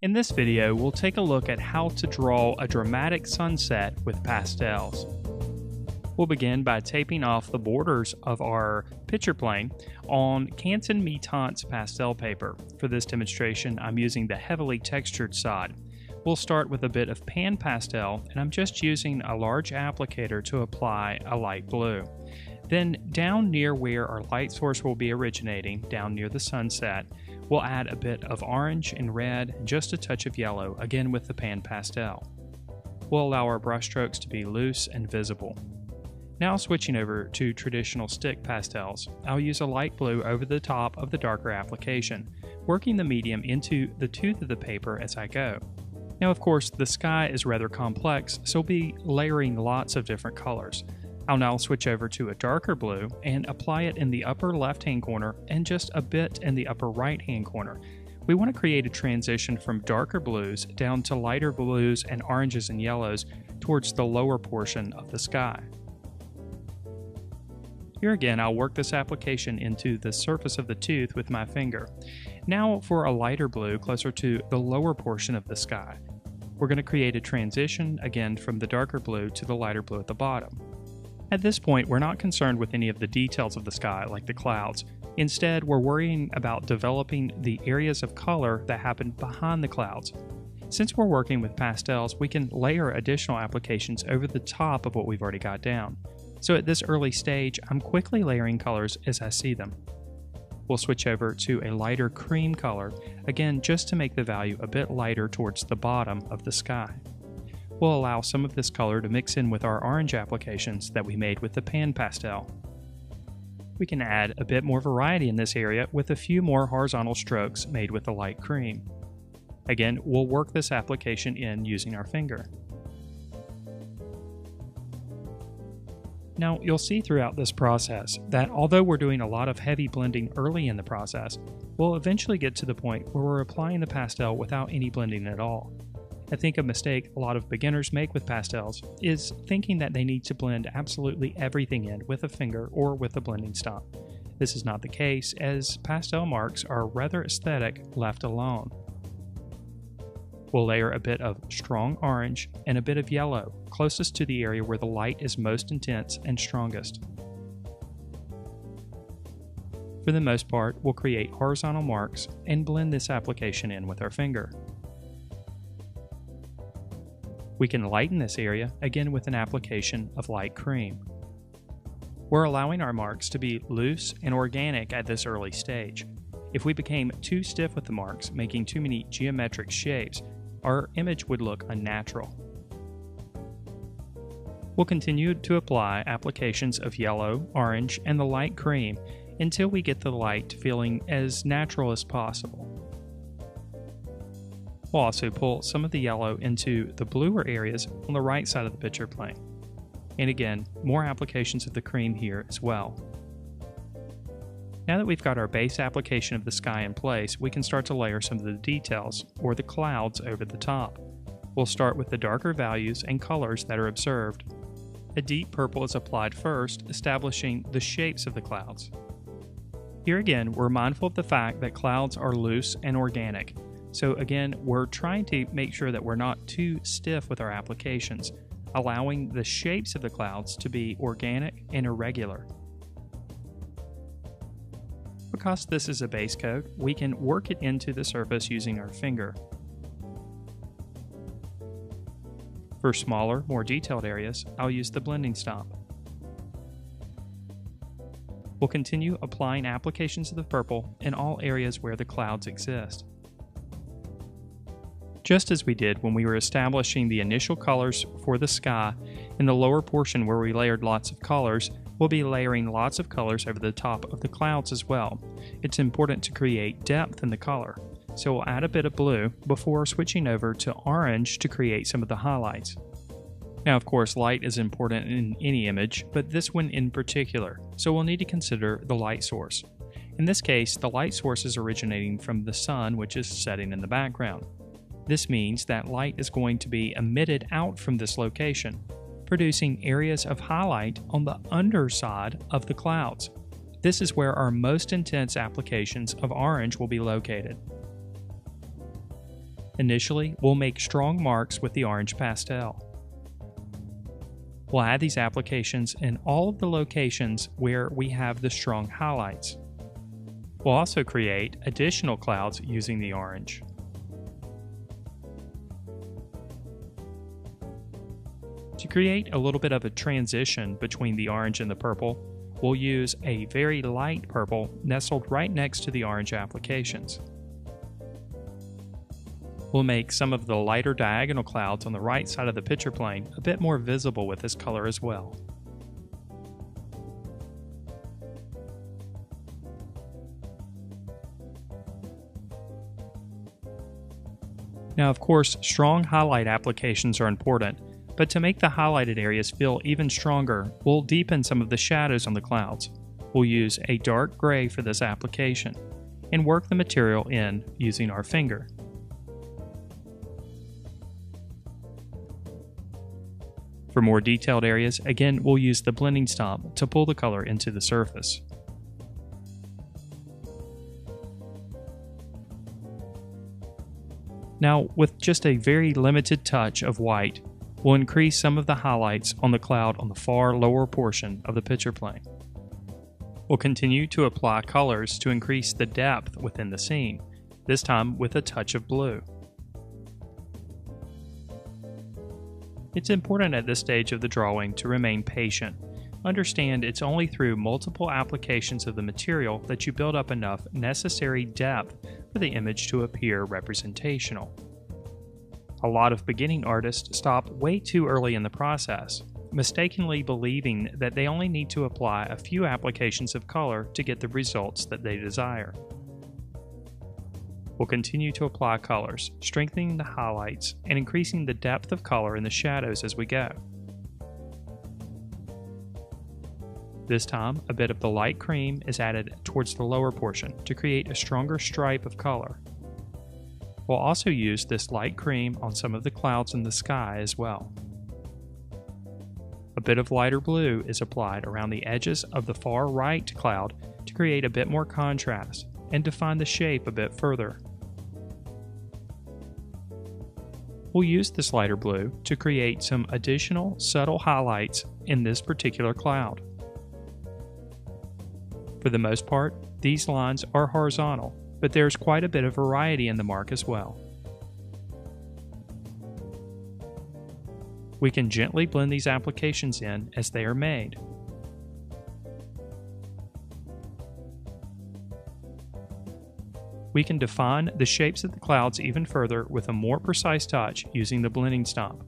In this video, we'll take a look at how to draw a dramatic sunset with pastels. We'll begin by taping off the borders of our picture plane on Canson Mi-Teintes pastel paper. For this demonstration, I'm using the heavily textured side. We'll start with a bit of pan pastel, and I'm just using a large applicator to apply a light blue. Then down near where our light source will be originating, down near the sunset, we'll add a bit of orange and red and just a touch of yellow, again with the pan pastel. We'll allow our brush strokes to be loose and visible. Now switching over to traditional stick pastels, I'll use a light blue over the top of the darker application, working the medium into the tooth of the paper as I go. Now of course the sky is rather complex, so I'll be layering lots of different colors. I'll now switch over to a darker blue and apply it in the upper left-hand corner and just a bit in the upper right-hand corner. We want to create a transition from darker blues down to lighter blues and oranges and yellows towards the lower portion of the sky. Here again, I'll work this application into the surface of the tooth with my finger. Now for a lighter blue closer to the lower portion of the sky. We're going to create a transition again from the darker blue to the lighter blue at the bottom. At this point, we're not concerned with any of the details of the sky, like the clouds. Instead, we're worrying about developing the areas of color that happen behind the clouds. Since we're working with pastels, we can layer additional applications over the top of what we've already got down. So at this early stage, I'm quickly layering colors as I see them. We'll switch over to a lighter cream color, again just to make the value a bit lighter towards the bottom of the sky. We'll allow some of this color to mix in with our orange applications that we made with the pan pastel. We can add a bit more variety in this area with a few more horizontal strokes made with the light cream. Again, we'll work this application in using our finger. Now, you'll see throughout this process that although we're doing a lot of heavy blending early in the process, we'll eventually get to the point where we're applying the pastel without any blending at all. I think a mistake a lot of beginners make with pastels is thinking that they need to blend absolutely everything in with a finger or with a blending stop. This is not the case, as pastel marks are rather aesthetic left alone. We'll layer a bit of strong orange and a bit of yellow, closest to the area where the light is most intense and strongest. For the most part, we'll create horizontal marks and blend this application in with our finger. We can lighten this area, again with an application of light cream. We're allowing our marks to be loose and organic at this early stage. If we became too stiff with the marks, making too many geometric shapes, our image would look unnatural. We'll continue to apply applications of yellow, orange, and the light cream until we get the light feeling as natural as possible. We'll also pull some of the yellow into the bluer areas on the right side of the picture plane. And again, more applications of the cream here as well. Now that we've got our base application of the sky in place, we can start to layer some of the details, or the clouds, over the top. We'll start with the darker values and colors that are observed. A deep purple is applied first, establishing the shapes of the clouds. Here again, we're mindful of the fact that clouds are loose and organic. So again, we're trying to make sure that we're not too stiff with our applications, allowing the shapes of the clouds to be organic and irregular. Because this is a base coat, we can work it into the surface using our finger. For smaller, more detailed areas, I'll use the blending stop. We'll continue applying applications of the purple in all areas where the clouds exist. Just as we did when we were establishing the initial colors for the sky, in the lower portion where we layered lots of colors, we'll be layering lots of colors over the top of the clouds as well. It's important to create depth in the color, so we'll add a bit of blue before switching over to orange to create some of the highlights. Now of course light is important in any image, but this one in particular, so we'll need to consider the light source. In this case, the light source is originating from the sun, which is setting in the background. This means that light is going to be emitted out from this location, producing areas of highlight on the underside of the clouds. This is where our most intense applications of orange will be located. Initially, we'll make strong marks with the orange pastel. We'll add these applications in all of the locations where we have the strong highlights. We'll also create additional clouds using the orange. To create a little bit of a transition between the orange and the purple, we'll use a very light purple nestled right next to the orange applications. We'll make some of the lighter diagonal clouds on the right side of the picture plane a bit more visible with this color as well. Now, of course, strong highlight applications are important, but to make the highlighted areas feel even stronger, we'll deepen some of the shadows on the clouds. We'll use a dark gray for this application and work the material in using our finger. For more detailed areas, again, we'll use the blending stomp to pull the color into the surface. Now, with just a very limited touch of white, we'll increase some of the highlights on the cloud on the far lower portion of the picture plane. We'll continue to apply colors to increase the depth within the scene, this time with a touch of blue. It's important at this stage of the drawing to remain patient. Understand it's only through multiple applications of the material that you build up enough necessary depth for the image to appear representational. A lot of beginning artists stop way too early in the process, mistakenly believing that they only need to apply a few applications of color to get the results that they desire. We'll continue to apply colors, strengthening the highlights and increasing the depth of color in the shadows as we go. This time, a bit of the light cream is added towards the lower portion to create a stronger stripe of color. We'll also use this light cream on some of the clouds in the sky as well. A bit of lighter blue is applied around the edges of the far right cloud to create a bit more contrast and define the shape a bit further. We'll use this lighter blue to create some additional subtle highlights in this particular cloud. For the most part, these lines are horizontal, but there's quite a bit of variety in the mark as well. We can gently blend these applications in as they are made. We can define the shapes of the clouds even further with a more precise touch using the blending stomp.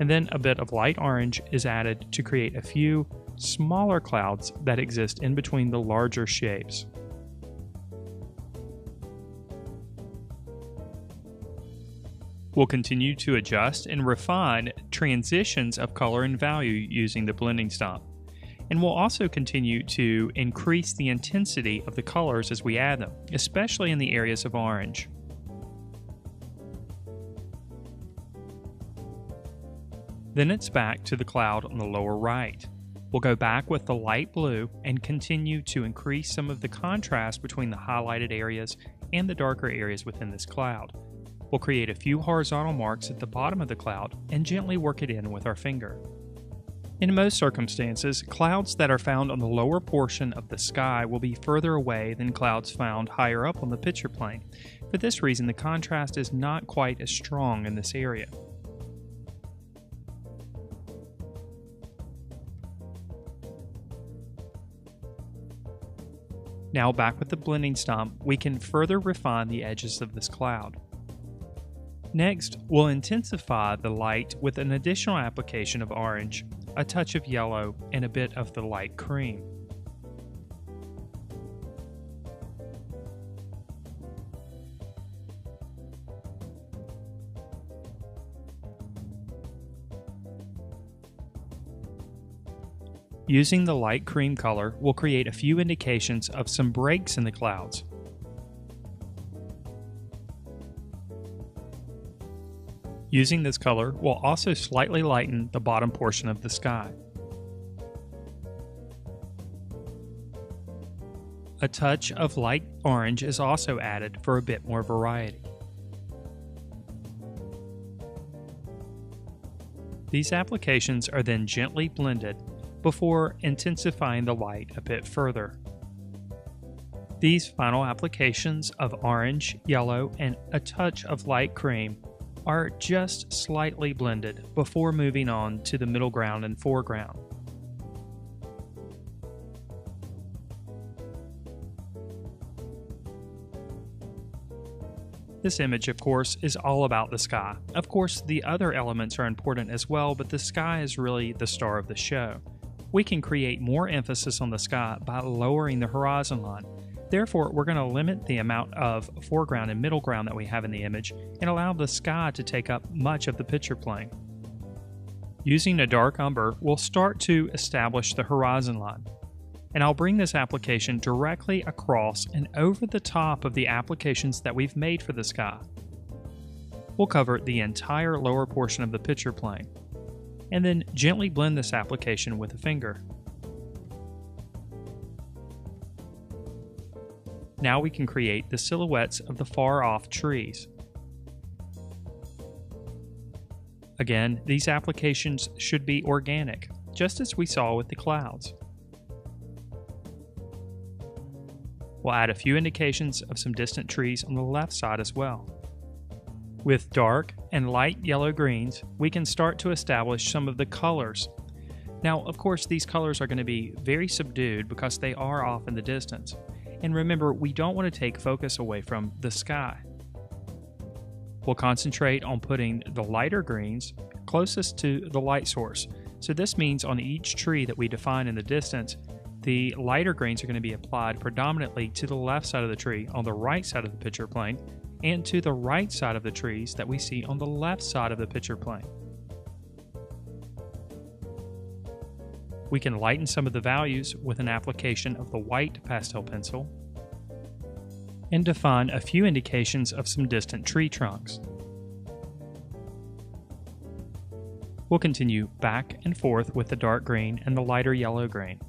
And then a bit of light orange is added to create a few smaller clouds that exist in between the larger shapes. We'll continue to adjust and refine transitions of color and value using the blending stomp. And we'll also continue to increase the intensity of the colors as we add them, especially in the areas of orange. Then it's back to the cloud on the lower right. We'll go back with the light blue and continue to increase some of the contrast between the highlighted areas and the darker areas within this cloud. We'll create a few horizontal marks at the bottom of the cloud and gently work it in with our finger. In most circumstances, clouds that are found on the lower portion of the sky will be further away than clouds found higher up on the picture plane. For this reason, the contrast is not quite as strong in this area. Now back with the blending stomp, we can further refine the edges of this cloud. Next, we'll intensify the light with an additional application of orange, a touch of yellow, and a bit of the light cream. Using the light cream color, we'll create a few indications of some breaks in the clouds. Using this color, we'll also slightly lighten the bottom portion of the sky. A touch of light orange is also added for a bit more variety. These applications are then gently blended before intensifying the light a bit further. These final applications of orange, yellow, and a touch of light cream are just slightly blended before moving on to the middle ground and foreground. This image, of course, is all about the sky. Of course, the other elements are important as well, but the sky is really the star of the show. We can create more emphasis on the sky by lowering the horizon line. Therefore, we're going to limit the amount of foreground and middle ground that we have in the image and allow the sky to take up much of the picture plane. Using a dark umber, we'll start to establish the horizon line. And I'll bring this application directly across and over the top of the applications that we've made for the sky. We'll cover the entire lower portion of the picture plane, and then gently blend this application with a finger. Now we can create the silhouettes of the far-off trees. Again, these applications should be organic, just as we saw with the clouds. We'll add a few indications of some distant trees on the left side as well. With dark and light yellow greens, we can start to establish some of the colors. Now, of course, these colors are going to be very subdued because they are off in the distance. And remember, we don't want to take focus away from the sky. We'll concentrate on putting the lighter greens closest to the light source. So this means on each tree that we define in the distance, the lighter greens are going to be applied predominantly to the left side of the tree on the right side of the picture plane and to the right side of the trees that we see on the left side of the picture plane. We can lighten some of the values with an application of the white pastel pencil and define a few indications of some distant tree trunks. We'll continue back and forth with the dark green and the lighter yellow green.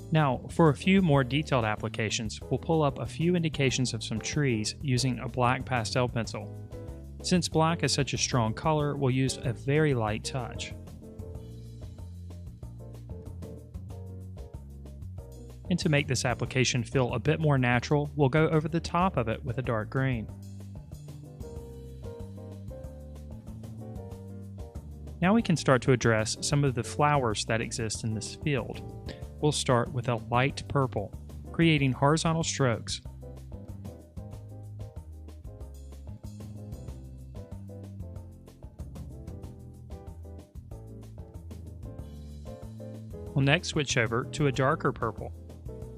Now, for a few more detailed applications, we'll pull up a few indications of some trees using a black pastel pencil. Since black is such a strong color, we'll use a very light touch. And to make this application feel a bit more natural, we'll go over the top of it with a dark green. Now we can start to address some of the flowers that exist in this field. We'll start with a light purple, creating horizontal strokes. We'll next switch over to a darker purple.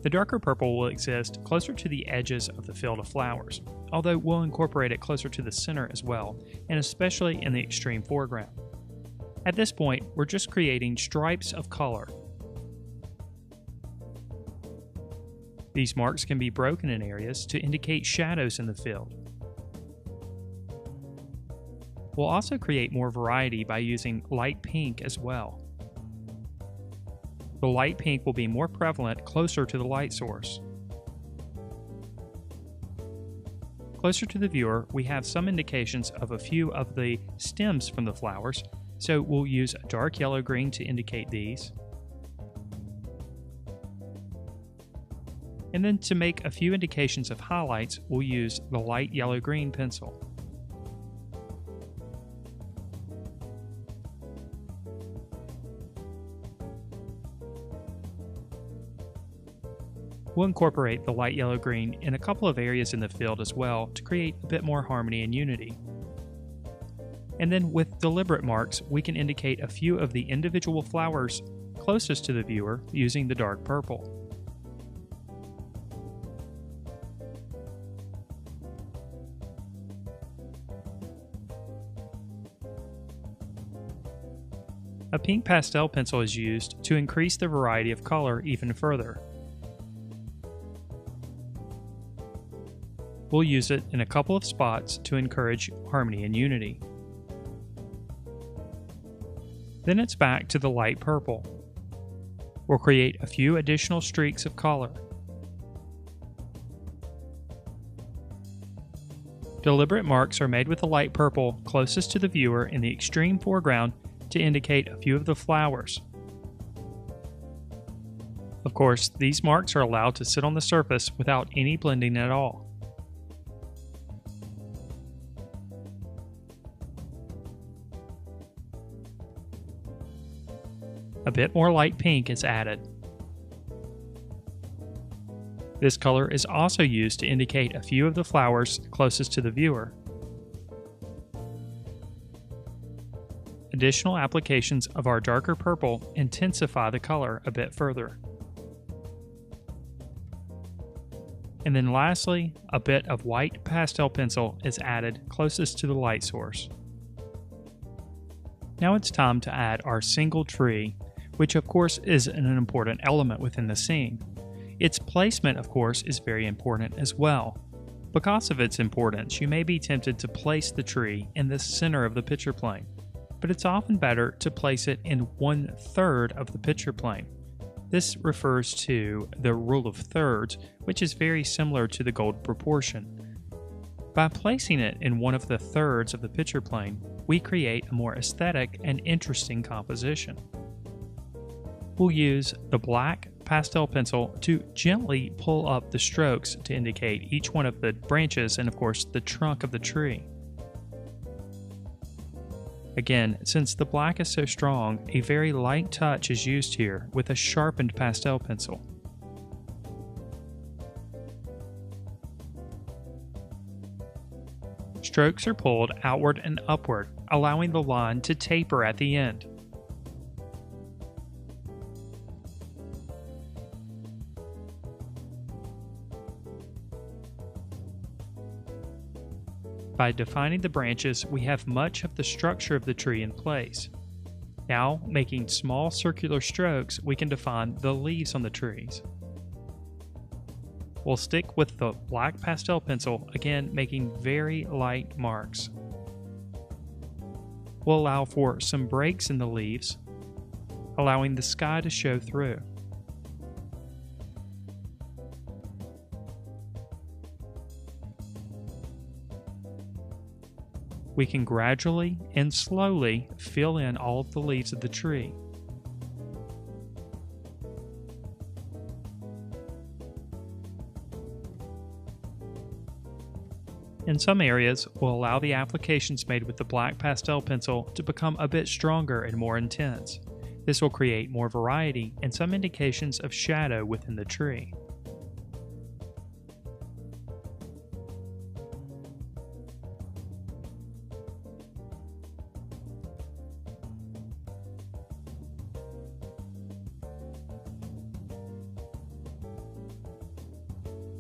The darker purple will exist closer to the edges of the field of flowers, although we'll incorporate it closer to the center as well, and especially in the extreme foreground. At this point, we're just creating stripes of color. These marks can be broken in areas to indicate shadows in the field. We'll also create more variety by using light pink as well. The light pink will be more prevalent closer to the light source. Closer to the viewer, we have some indications of a few of the stems from the flowers, so we'll use a dark yellow-green to indicate these. And then to make a few indications of highlights, we'll use the light yellow-green pencil. We'll incorporate the light yellow-green in a couple of areas in the field as well to create a bit more harmony and unity. And then with deliberate marks, we can indicate a few of the individual flowers closest to the viewer using the dark purple. A pink pastel pencil is used to increase the variety of color even further. We'll use it in a couple of spots to encourage harmony and unity. Then it's back to the light purple. We'll create a few additional streaks of color. Deliberate marks are made with the light purple closest to the viewer in the extreme foreground to indicate a few of the flowers. Of course, these marks are allowed to sit on the surface without any blending at all. A bit more light pink is added. This color is also used to indicate a few of the flowers closest to the viewer. Additional applications of our darker purple intensify the color a bit further. And then lastly, a bit of white pastel pencil is added closest to the light source. Now it's time to add our single tree, which of course is an important element within the scene. Its placement, of course, is very important as well. Because of its importance, you may be tempted to place the tree in the center of the picture plane, but it's often better to place it in 1/3 of the picture plane. This refers to the rule of thirds, which is very similar to the golden proportion. By placing it in one of the thirds of the picture plane, we create a more aesthetic and interesting composition. We'll use the black pastel pencil to gently pull up the strokes to indicate each one of the branches and of course the trunk of the tree. Again, since the black is so strong, a very light touch is used here with a sharpened pastel pencil. Strokes are pulled outward and upward, allowing the line to taper at the end. By defining the branches, we have much of the structure of the tree in place. Now, making small circular strokes, we can define the leaves on the trees. We'll stick with the black pastel pencil, again making very light marks. We'll allow for some breaks in the leaves, allowing the sky to show through. We can gradually and slowly fill in all of the leaves of the tree. In some areas, we'll allow the applications made with the black pastel pencil to become a bit stronger and more intense. This will create more variety and some indications of shadow within the tree.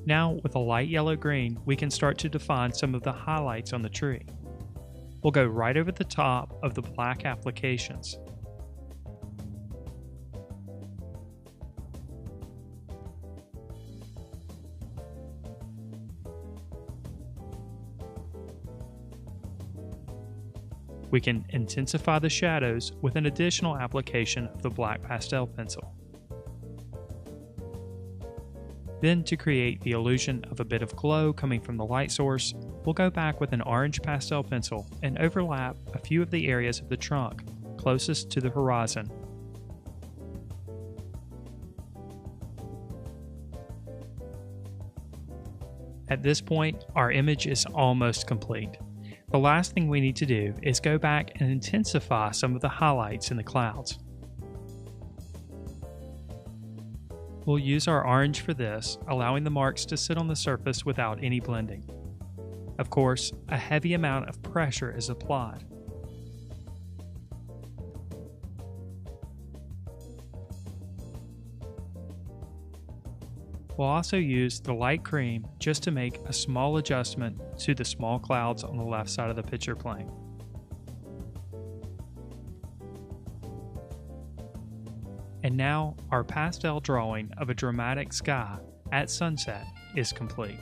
Now, with a light yellow-green, we can start to define some of the highlights on the tree. We'll go right over the top of the black applications. We can intensify the shadows with an additional application of the black pastel pencil. Then, to create the illusion of a bit of glow coming from the light source, we'll go back with an orange pastel pencil and overlap a few of the areas of the trunk closest to the horizon. At this point, our image is almost complete. The last thing we need to do is go back and intensify some of the highlights in the clouds. We'll use our orange for this, allowing the marks to sit on the surface without any blending. Of course, a heavy amount of pressure is applied. We'll also use the light cream just to make a small adjustment to the small clouds on the left side of the picture plane. And now our pastel drawing of a dramatic sky at sunset is complete.